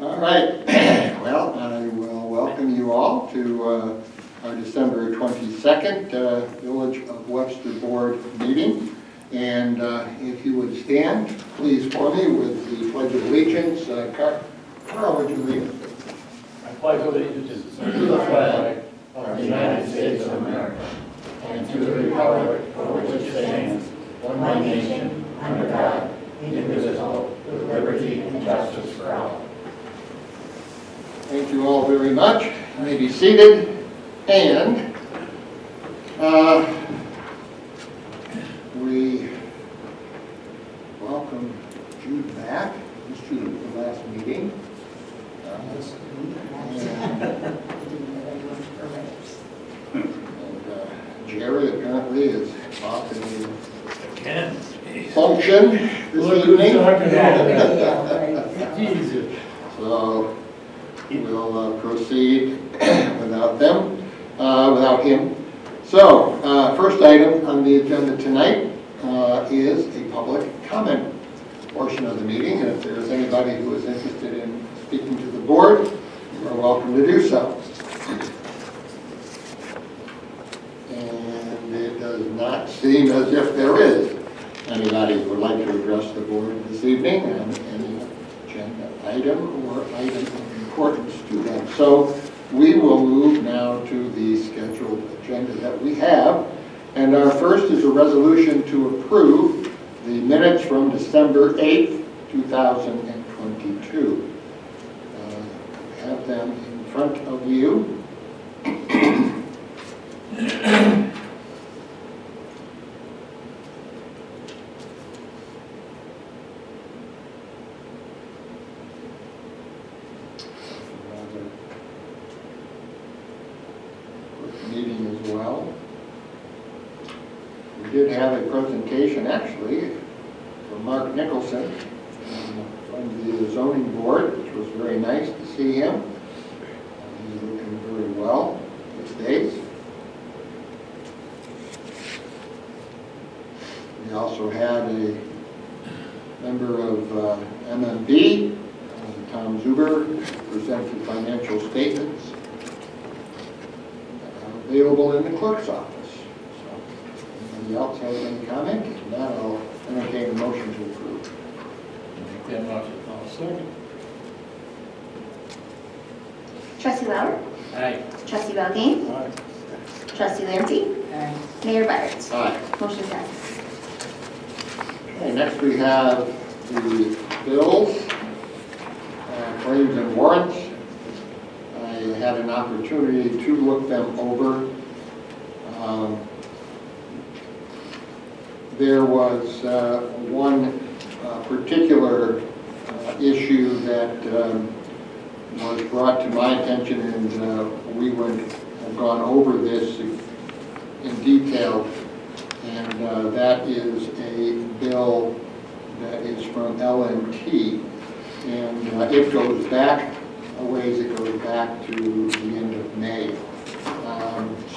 All right. Well, I will welcome you all to our December 22nd Village of Webster Board meeting. And if you would stand, please for me with the Pledge of Allegiance. Carl, would you lead us? I pledge allegiance to the flag of the United States of America and to the republic for which it stands, one nation, under God, indivisible, with liberty and justice for all. Thank you all very much. You may be seated. And we welcome Jude back. This is the last meeting. Jerry apparently is off in a function this evening. So we'll proceed without him. So first item on the agenda tonight is a public comment portion of the meeting. And if there's anybody who is interested in speaking to the board, you are welcome to do so. And it does not seem as if there is anybody who would like to address the board this evening on any agenda item or item of importance to them. So we will move now to the scheduled agenda that we have. And our first is a resolution to approve the minutes from December 8th, 2022. Have them in front of you. Meeting as well. We did have a presentation actually from Mark Nicholson from the zoning board, which was very nice to see him. He's looking very well these days. We also had a member of MMB, Tom Zuber, presented financial statements available in the clerk's office. So, anybody else has any comment? If not, I'll entertain a motion to approve. Make that motion. I'll second. Trustee Lauer? Aye. Trustee Belgain? Aye. Trustee Lancy? Aye. Mayor Byers? Aye. Motion passes. Okay, next we have the bills, claims and warrants. I had an opportunity to look them over. There was one particular issue that was brought to my attention, and we have gone over this in detail, and that is a bill that is from LNT, and it goes back a ways. It goes back to the end of May.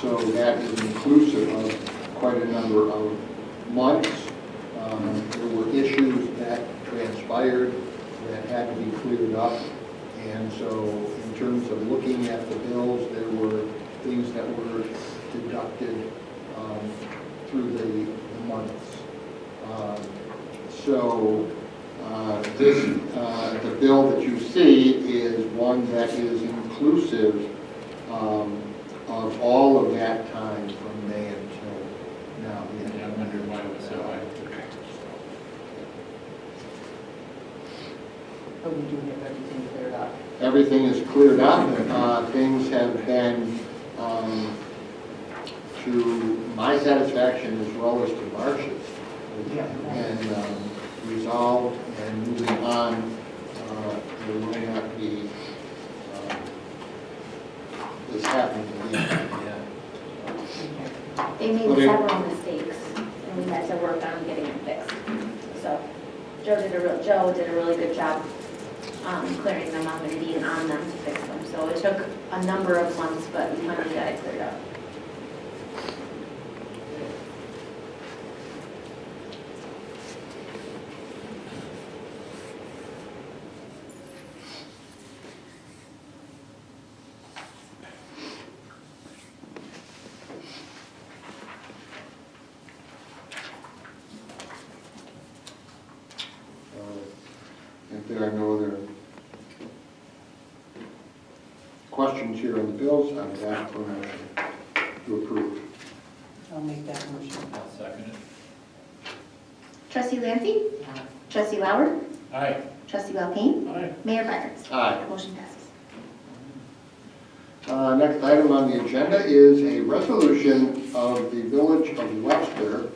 So that is inclusive of quite a number of months. There were issues that transpired that had to be cleared up. And so in terms of looking at the bills, there were things that were deducted through the months. The bill that you see is one that is inclusive of all of that time from May until now. Yeah, I wondered why it was so high. Oh, we do have everything cleared up. Everything is cleared up. Things have been, to my satisfaction as well as to Marcia's, and resolved and moving on. There will not be this happening again. They made several mistakes, and we had to work on getting them fixed. So Joe did a really good job clearing them up and being on them to fix them. So it took a number of months, but we finally got it cleared up. names here on the bills. I would ask for a motion to approve. I'll make that motion. I'll second it. Trustee Lancy? Trustee Lauer? Aye. Trustee Belkane? Aye. Mayor Byers? Aye. Motion passes. Next item on the agenda is a resolution of the Village of Webster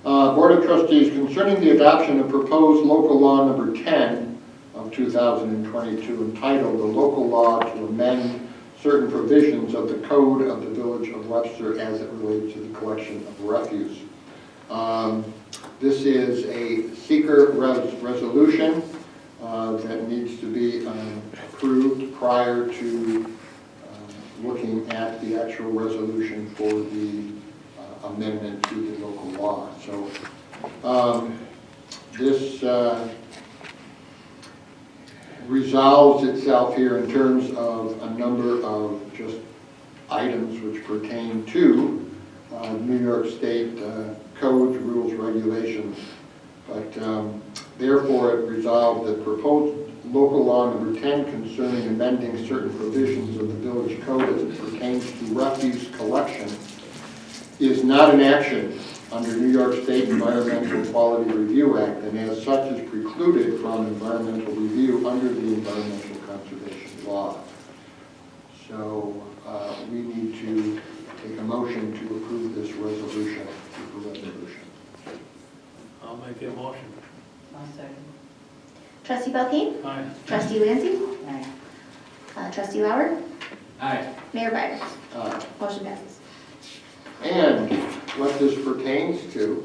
Board of Trustees concerning the adoption of proposed local law number 10 of 2022 entitled "The Local Law to Amend Certain Provisions of the Code of the Village of Webster as it relates to the collection of refuse." This is a seeker resolution that needs to be approved prior to looking at the actual resolution for the amendment to the local law. So this resolves itself here in terms of a number of just items which pertain to New York State codes, rules, regulations. But therefore it resolved that proposed local law number 10 concerning amending certain provisions of the village code as it pertains to refuse collection is not an action under New York State Environmental Quality Review Act, and as such is precluded from environmental review under the Environmental Conservation Law. So we need to take a motion to approve this resolution. I'll make a motion. I'll second. Trustee Belkane? Aye. Trustee Lancy? Aye. Trustee Lauer? Aye. Mayor Byers? Aye. Motion passes. And what this pertains to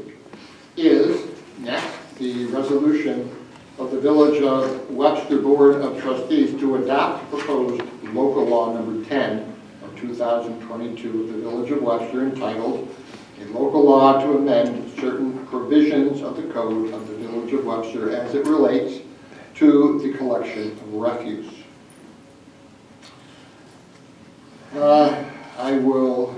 is, next, the resolution of the Village of Webster Board of Trustees to adopt proposed local law number 10 of 2022 of the Village of Webster entitled "A Local Law to Amend Certain Provisions of the Code of the Village of Webster as it relates to the collection of refuse." I will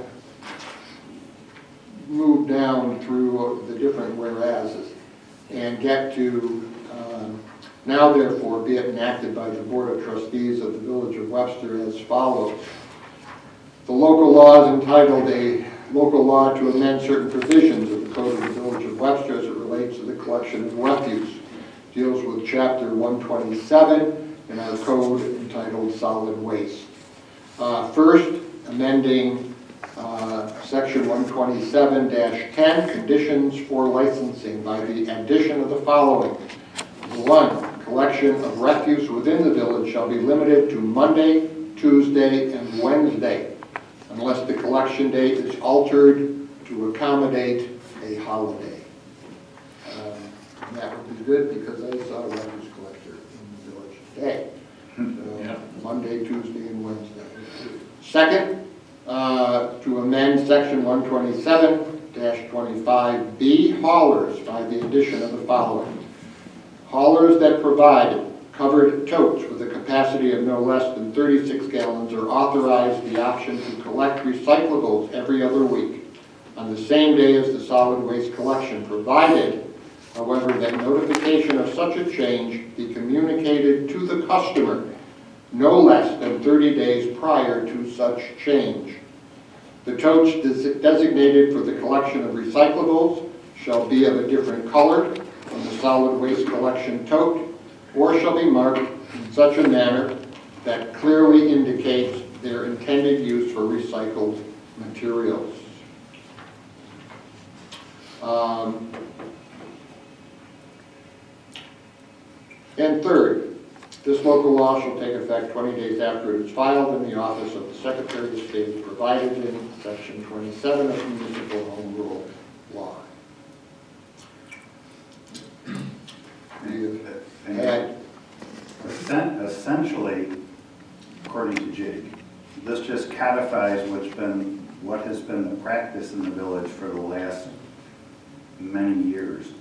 move down through the different whereases and get to now therefore be it enacted by the Board of Trustees of the Village of Webster as follows. The local law is entitled "A Local Law to Amend Certain Provisions of the Code of the Village of Webster as it relates to the collection of refuse." Deals with Chapter 127 in our code entitled Solid Waste. First, amending Section 127-10, Conditions for Licensing, by the addition of the following. Number 1, collection of refuse within the village shall be limited to Monday, Tuesday, and Wednesday, unless the collection date is altered to accommodate a holiday. And that would be good because I saw a refuse collector in the village today. So Monday, Tuesday, and Wednesday. Second, to amend Section 127-25B, haulers, by the addition of the following. Haulers that provide covered totes with a capacity of no less than 36 gallons are authorized the option to collect recyclables every other week on the same day as the solid waste collection, provided, however, that notification of such a change be communicated to the customer no less than 30 days prior to such change. The totes designated for the collection of recyclables shall be of a different color from the solid waste collection tote, or shall be marked in such a manner that clearly indicates their intended use for recycled materials. And third, this local law shall take effect 20 days after it is filed in the office of the Secretary of State, provided in Section 27 of Municipal Home Rule Law. Essentially, according to Jake, this just codifies what has been the practice in the village for the last many years.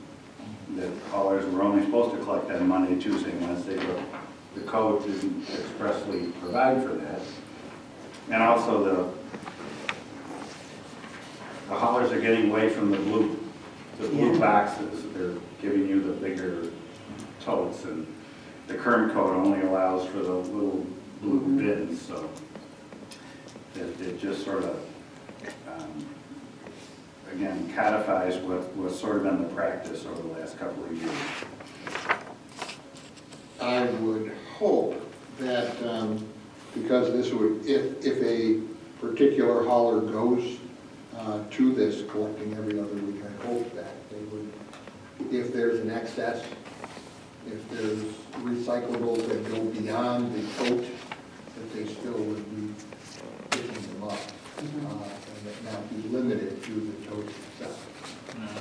That haulers were only supposed to collect on Monday, Tuesday, and Wednesday, but the code didn't expressly provide for that. And also the haulers are getting away from the blue boxes. They're giving you the bigger totes, and the current code only allows for the little blue bins. So it just sort of, again, codifies what's sort of been the practice over the last couple of years. I would hope that, because this would, if a particular hauler goes to this collecting every other week, I hope that they would, if there's an excess, if there's recyclables that go beyond the tote, that they still would be picking them up, and that not be limited to the tote itself.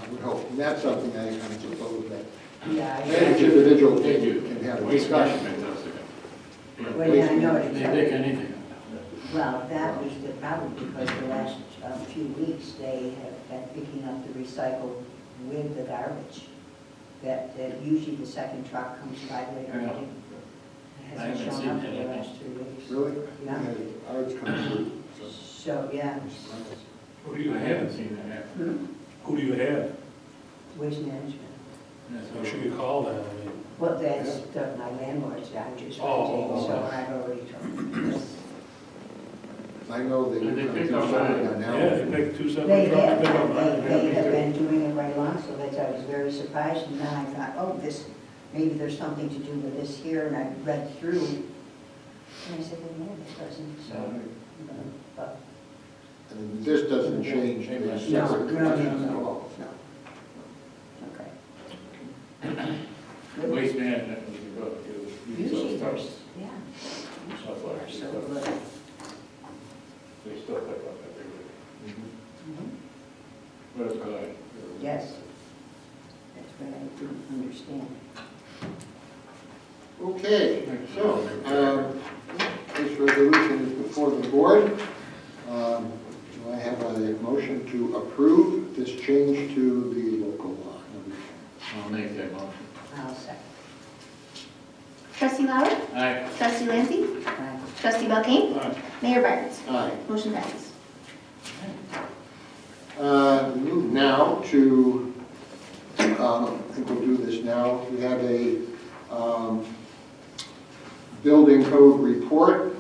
I would hope, and that's something I suppose that Yeah, each individual They do. can have a Waste discussion. management does it. Well, yeah, I know They it. pick anything. Well, that was the problem, because the last few weeks, they have been picking up the recycle with the garbage. That usually the second truck comes by later. Yeah. It I hasn't haven't shown seen up that, for the I last 3 weeks. Really? Yeah. Ours comes through, so So, yeah, I'm surprised. Who do you I have? haven't seen that happen. Who do you have? waste management. That's Who should you call them? I mean, Well, that's my landlord's, I'm just Oh, renting, so oh. I've already told them. I know they And they come pick through up something on- on yeah, now. they pick 2 They separate trucks, have, pick up mine. they have been doing it right along, so that's, I was very surprised, and then I thought, oh, this, maybe there's something to do with this here, and I read through, and I said, well, no, this doesn't, so, but, And this doesn't change the No, separate no, no, collections at no. all. okay. Waste management was good. It was- Usually so there's, yeah. That's what I So, said. They still pick up every week. mhm. But it's good. Yes. That's what I didn't understand. Okay, so, this resolution is before the board. Do I have a motion to approve this change to the local law? I'll make that motion. I'll second. Trustee Lauer? Aye. Trustee Lancy? Aye. Trustee Belkane? Aye. Mayor Barnes? Aye. Motion passes. We move now to, I think we'll do this now. We have a building code report.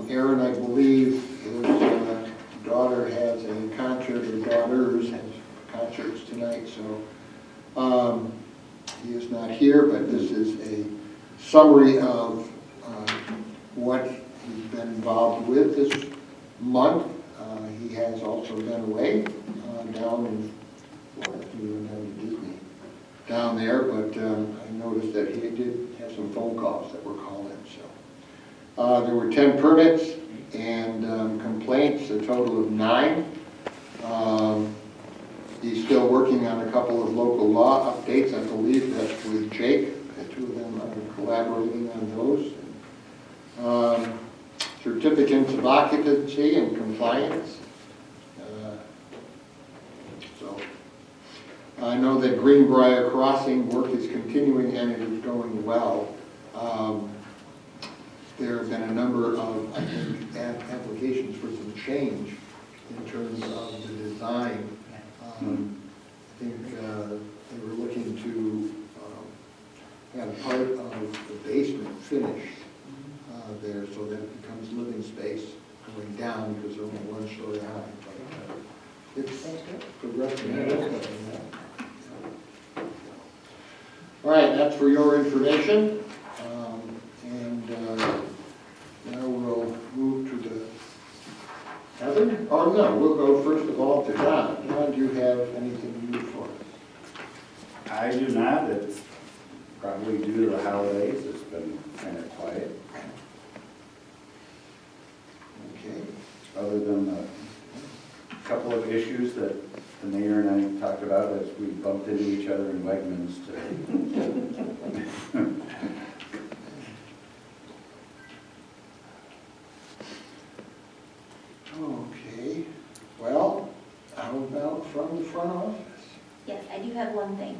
Aaron, I believe, his daughter has a concert, or daughters has concerts tonight, so he is not here, but this is a summary of what he's been involved with this month. He has also been away down in Florida, he went down to Disney down there, but I noticed that he did have some phone calls that were called in, so. There were 10 permits and complaints, a total of 9. He's still working on a couple of local law updates, I believe that's with Jake. The two of them are collaborating on those. Certificates of occupancy and compliance. So I know that Greenbrier Crossing work is continuing and it is going well. There have been a number of, I think, applications for some change in terms of the design. I think they were looking to have part of the basement finished there so that it becomes living space going down because they're only 1 story high. But it's That's good. progressing. All right, that's for your information. And now we'll move to the Heather? Oh, no, we'll go first of all to John. John, do you have anything new for us? I do not. It's probably due to the holidays. It's been kind of quiet, Okay. other than a couple of issues that the mayor and I talked about as we bumped into each other in Wegmans today. Okay. Well, how about from the front office? Yes, I do have one thing.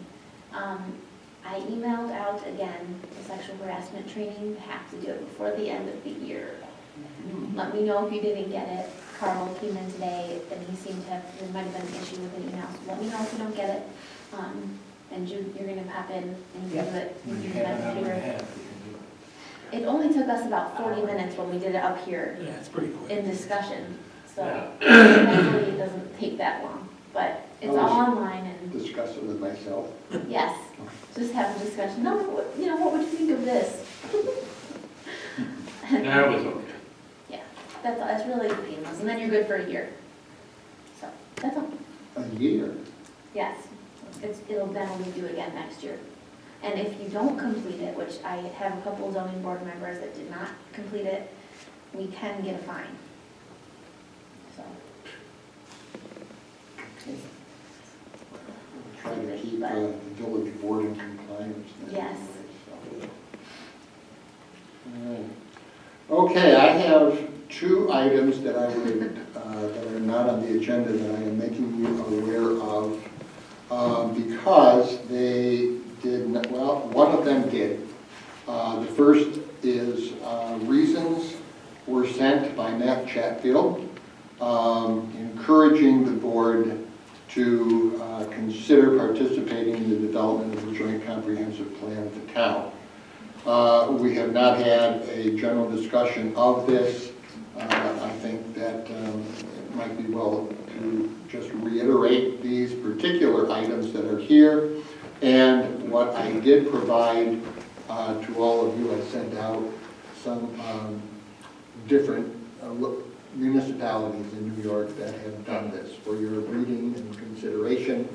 I emailed out again the sexual harassment training, have to do it before the end of the year. Let me know if you didn't get it. Carl came in today and he seemed to have, there might have been an issue with an email, so let me know if you don't get it. And Jude, you're gonna pop in and you can do it. You can do it on the computer. it only took us about 40 minutes when we did it up here Yeah, it's pretty quick. in discussion, so Yeah. hopefully it doesn't take that long. But it's all online and, Discuss it with myself. yes, just have a discussion. No, what would you think of this? That was okay. Yeah, that's really painless, and then you're good for a year. So, that's all. A year. Yes, it'll then only do again next year. And if you don't complete it, which I have a couple zoning board members that did not complete it, we can get a fine. So. Try to keep the village board in compliance. Yes. All right. Okay, I have two items that I would, that are not on the agenda that I am making you aware of, because they did, well, one of them did. The first is reasons were sent by Matt Chatfield, encouraging the board to consider participating in the development of the joint comprehensive plan of the town. We have not had a general discussion of this. I think that it might be well to just reiterate these particular items that are here. And what I did provide to all of you, I sent out some different municipalities in New York that have done this for your reading and consideration.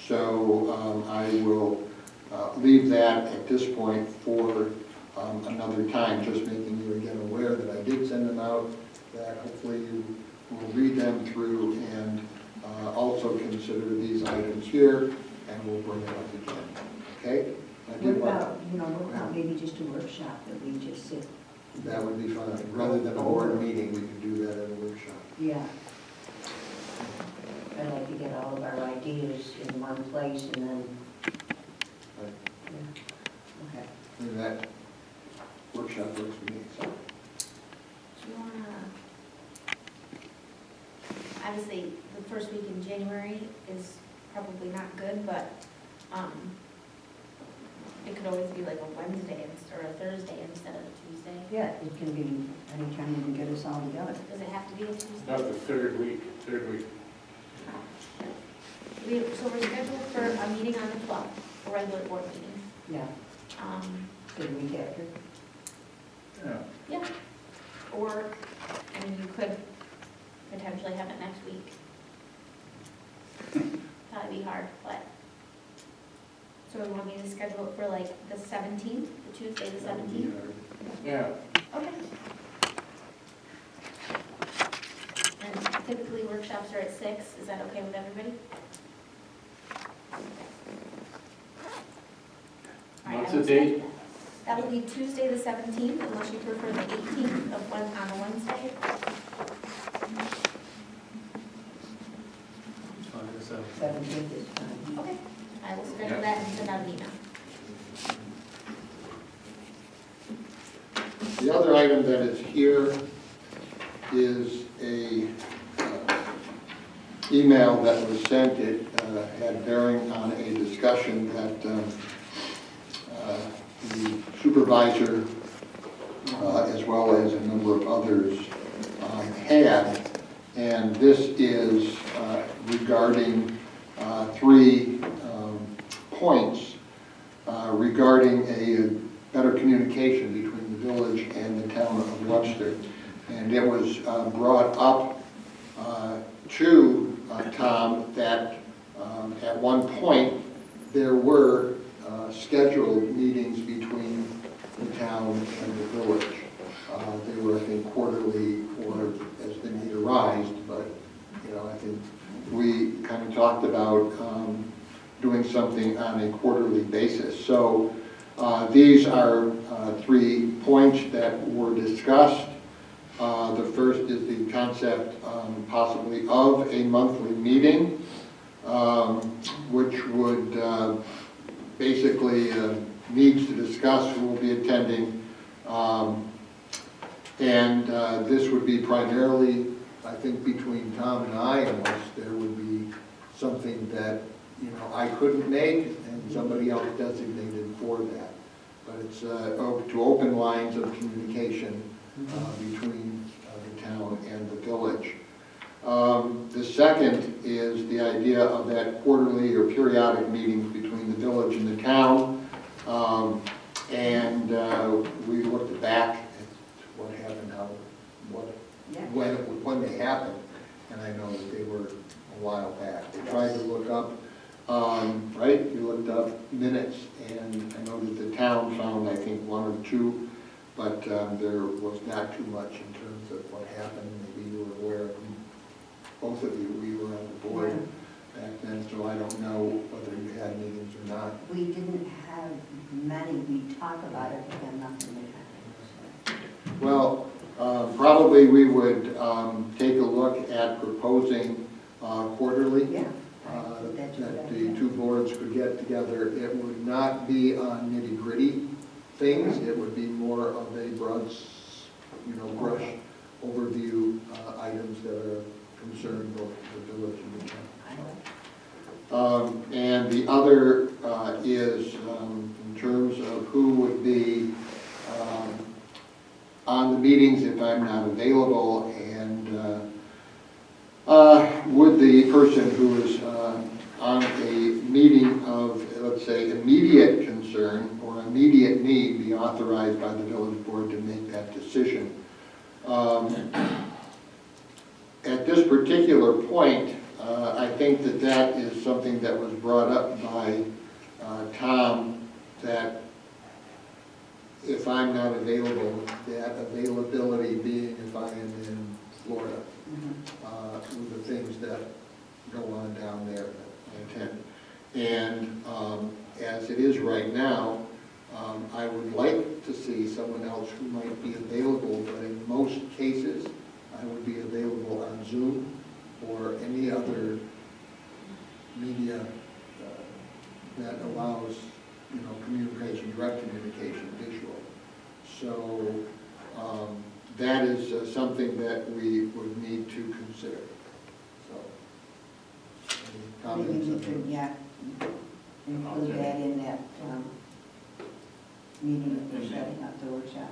So I will leave that at this point for another time, just making you again aware that I did send them out, that hopefully you will read them through and also consider these items here, and we'll bring it up again. Okay? I did What want- about, what about maybe just a workshop that we just sit? That would be fine. Rather than a board meeting, we could do that at a workshop. Yeah. I'd like to get all of our ideas in one place and then, Right. yeah, okay. And that workshop works for me, so. Do you wanna, obviously, the first week in January is probably not good, but, it could always be like a Wednesday or a Thursday instead of a Tuesday. Yeah, it can be anytime you can get us all together. Does it have to be a Tuesday? About the third week. So we're scheduled for a meeting on the 12th, a regular board meeting. Yeah, the week after. Yeah. Or, I mean, you could potentially have it next week. Probably be hard, but. So we want me to schedule it for like the 17th, the Tuesday the 17th? Yeah. Okay. And typically workshops are at 6, is that okay with everybody? All right, What's I will the date? schedule that. That will be Tuesday the 17th, unless you prefer the 18th on a Wednesday. It's fine, it's, 17th is fine. Okay, I will schedule that and send out an email. The other item that is here is a email that was sent. It had bearing on a discussion that the supervisor, as well as a number of others, had. And this is regarding 3 points regarding a better communication between the village and the town of Webster. And it was brought up to Tom that at one point there were scheduled meetings between the town and the village. They were, I think, quarterly or as the need arised, but, I think we kind of talked about doing something on a quarterly basis. So these are 3 points that were discussed. The first is the concept possibly of a monthly meeting, which would basically needs to discuss who will be attending. And this would be primarily, I think, between Tom and I, unless there would be something that, I couldn't make and somebody else designated for that. but it's to open lines of communication between the town and the village. The second is the idea of that quarterly or periodic meetings between the village and the town. And we looked back at what happened, when they happened, and I know that they were a while back. They tried to look up, right, you looked up minutes, and I know that the town found, I think, one or two, but there was not too much in terms of what happened. Maybe you were aware of them. Both of you, we were on the board back then, so I don't know whether you had meetings or not. We didn't have many, we talk about it, but then nothing would happen. Well, probably we would take a look at proposing quarterly. Yeah. That the two boards could get together. It would not be on nitty-gritty things. It would be more of a broad, brush overview items that are concern both the village and the town. And the other is in terms of who would be on the meetings if I'm not available, and would the person who is on a meeting of, let's say, immediate concern or immediate need be authorized by the village board to make that decision. At this particular point, I think that that is something that was brought up by Tom, that if I'm not available, that availability being if I am in Florida, with the things that go on down there that I attend. And as it is right now, I would like to see someone else who might be available, but in most cases, I would be available on Zoom or any other media that allows, communication, direct communication, visual. So that is something that we would need to consider. So, any Maybe comments we on could, that? yeah, include that in that meeting that we're setting up the workshop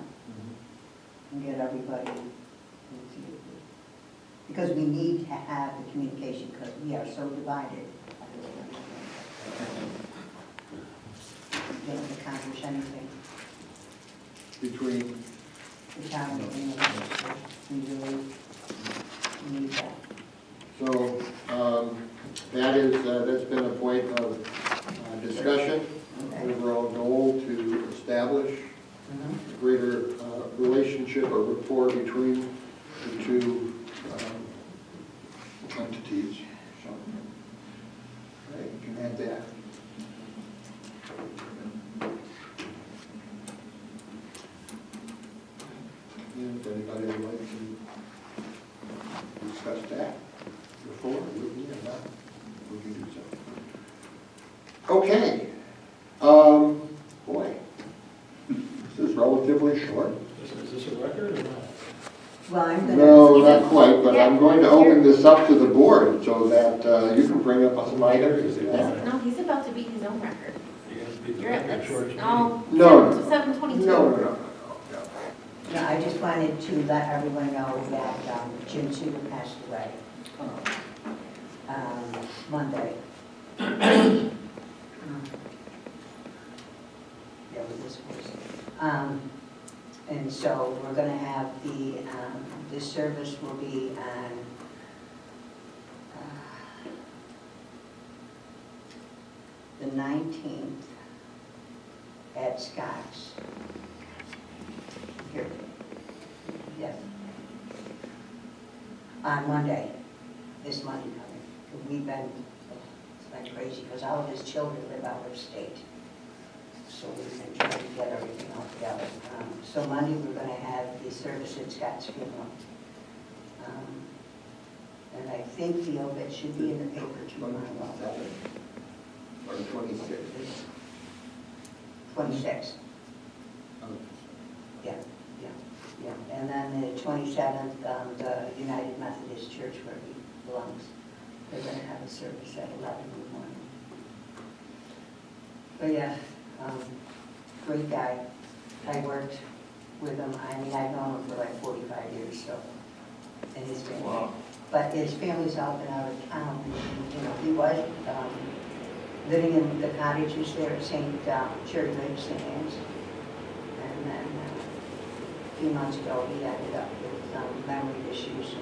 and get everybody. Because we need to have the communication, because we are so divided. We don't accomplish anything. Between, The town and the village, we really need that. so that's been a point of discussion. Okay. Overall goal to establish a greater relationship or rapport between the two entities. So, all right, you can add that. And if anybody would like to discuss that before, with me or not, we can do so. Okay. Boy, this is relatively short. Is this a record or not? Well, I'm gonna. No, not quite, but I'm going to open this up to the board so that you can bring up some items. No, he's about to beat his own record. You guys beat the You're at, record like, short. no, No. 7:22. No. No, I just wanted to let everyone know that Jim Suter passed away Monday. Yeah, with this voice. And so we're going to have this service will be on the 19th at Scott's. Here. Yes. On Monday, this Monday coming. We've been, it's been crazy because all of his children live out of state. So we've been trying to get everything all together. So Monday, we're going to have the service at Scott's funeral. And I think the obit should be in the paper tomorrow. Or 26. 26. Yeah. And then the 27th, the United Methodist Church where he belongs, they're going to have a service at 11 in the morning. But yeah, great guy. I worked with him, I mean, I've known him for like 45 years, so, and his family. Wow. But his family's all been out of town, you know, he was living in the cottages there at Cherry Ridge, St. Anne's. And then a few months ago, he ended up with memory issues.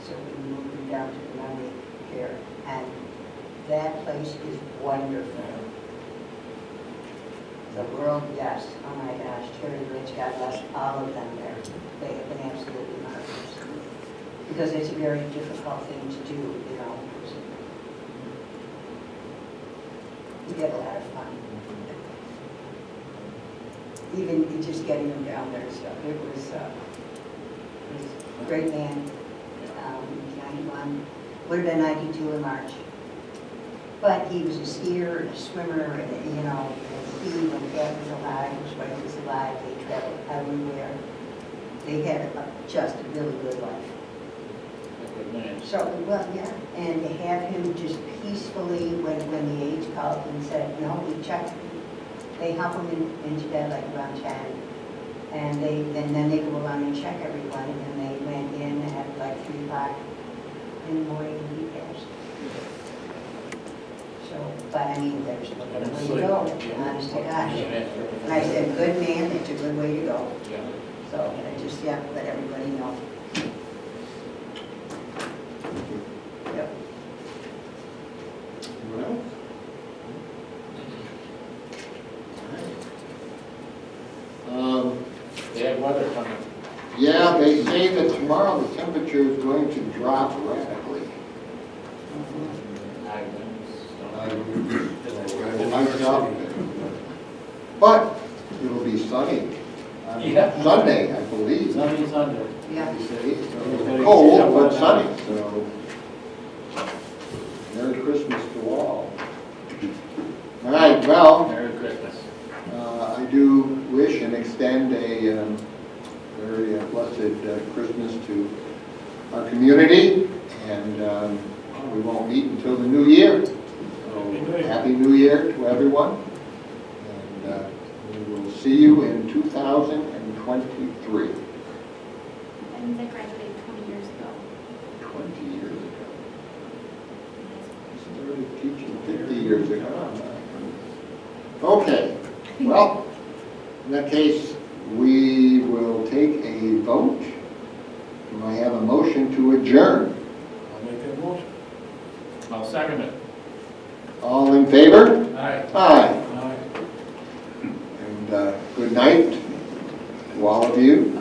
So we moved him down to the memory care. And that place is wonderful. The world, yes, oh my gosh, Cherry Ridge, God bless all of them there. They have been absolutely marvelous. Because it's a very difficult thing to do, you know. We get a lot of fun. Even just getting them down there and stuff. It was a great man. 91, would have been 92 in March. But he was a skier and a swimmer, and you know, and he, when Dad was alive, his wife was alive, they traveled everywhere. They had just a really good life. Good man. So, well, yeah, and to have him just peacefully, when the aides called and said, no, we checked, they help him into bed like around 10. And then they go around and check everyone, and they went in at like 3 o'clock in the morning and he passed. So, but I mean, there's a good way to go, honest to gosh. And I said, good man, it's a good way to go. Yeah. So I just, yeah, let everybody know. Yep. Anyone else? Bad weather coming. Yeah, they say that tomorrow the temperature is going to drop radically. High winds. Nice job. But it'll be sunny on Yeah. Sunday, I believe. Sunny Sunday. Yeah. They say, so cold, but sunny, so Merry Christmas to all. All right, well, Merry Christmas. I do wish and extend a very blessed Christmas to our community, and we won't meet until the new year. So, Happy New Year to everyone, and we will see you in 2023. And they graduated 20 years ago. 20 years ago. I started teaching 50 years ago. Okay, well, in that case, we will take a vote. Do I have a motion to adjourn? I'll make that motion. I'll second it. All in favor? Aye. Aye. Aye. And good night to all of you.